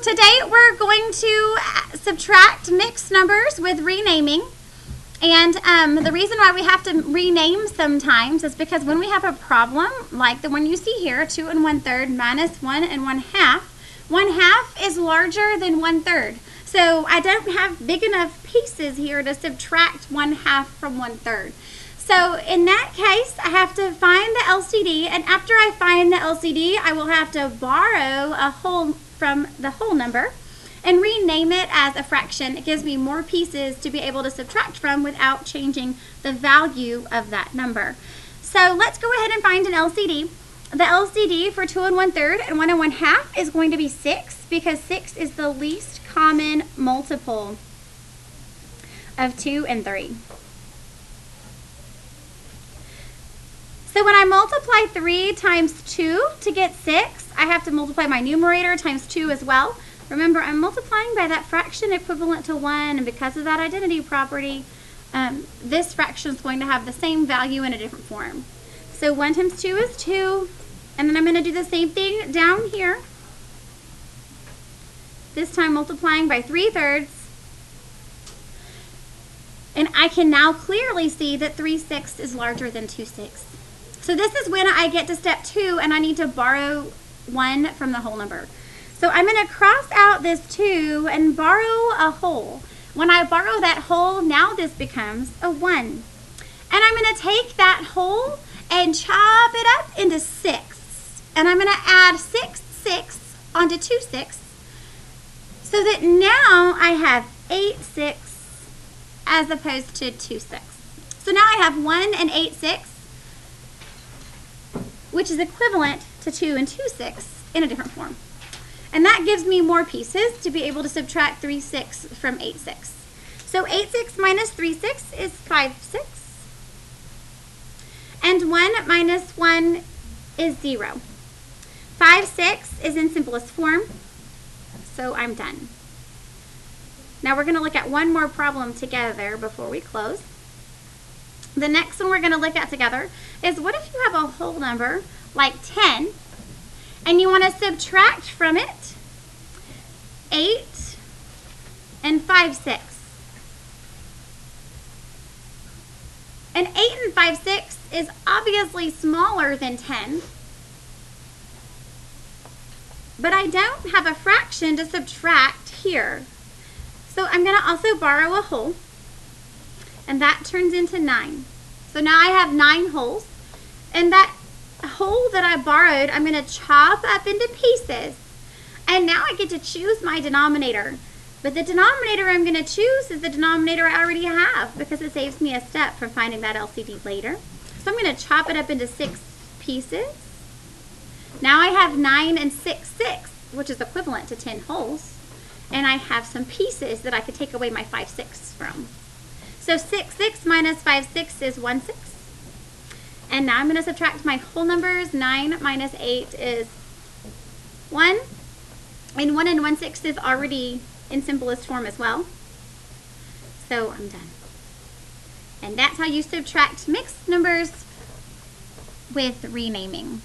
Today we're going to subtract mixed numbers with renaming. And the reason why we have to rename sometimes is because when we have a problem, like the one you see here, 2 1/3 minus 1 1/2, 1/2 is larger than 1/3. So I don't have big enough pieces here to subtract 1/2 from 1/3. So in that case, I have to find the LCD, and after I find the LCD, I will have to borrow a whole from the whole number and rename it as a fraction. It gives me more pieces to be able to subtract from without changing the value of that number. So let's go ahead and find an LCD. The LCD for 2 1/3 and 1 1/2 is going to be 6, because 6 is the least common multiple of 2 and 3. So when I multiply 3 times 2 to get 6, I have to multiply my numerator times 2 as well. Remember, I'm multiplying by that fraction equivalent to 1, and because of that identity property, this fraction is going to have the same value in a different form. So 1 times 2 is 2, and then I'm going to do the same thing down here, this time multiplying by 3/3. And I can now clearly see that 3/6 is larger than 2/6. So this is when I get to step 2 and I need to borrow 1 from the whole number. So I'm going to cross out this 2 and borrow a whole. When I borrow that whole, now this becomes a 1. And I'm going to take that whole and chop it up into 6. And I'm going to add 6/6 onto 2/6, so that now I have 8/6 as opposed to 2/6. So now I have 1 and 8/6, which is equivalent to 2 and 2/6 in a different form. And that gives me more pieces to be able to subtract 3/6 from 8/6. So 8/6 minus 3/6 is 5/6. And 1 minus 1 is 0. 5/6 is in simplest form, so I'm done. Now we're going to look at one more problem together before we close. The next one we're going to look at together is, what if you have a whole number like 10 and you want to subtract from it 8 and 5/6. And 8 and 5/6 is obviously smaller than 10, but I don't have a fraction to subtract here. So I'm going to also borrow a whole, and that turns into 9. So now I have 9 wholes, and that whole that I borrowed, I'm going to chop up into pieces, and now I get to choose my denominator. But the denominator I'm going to choose is the denominator I already have, because it saves me a step from finding that LCD later. So I'm going to chop it up into 6 pieces. Now I have 9 and 6/6, which is equivalent to 10 wholes, and I have some pieces that I could take away my 5/6 from. So 6/6 minus 5/6 is 1/6. And now I'm going to subtract my whole numbers. 9 minus 8 is 1. And 1 and 1/6 is already in simplest form as well. So I'm done. And that's how you subtract mixed numbers with renaming.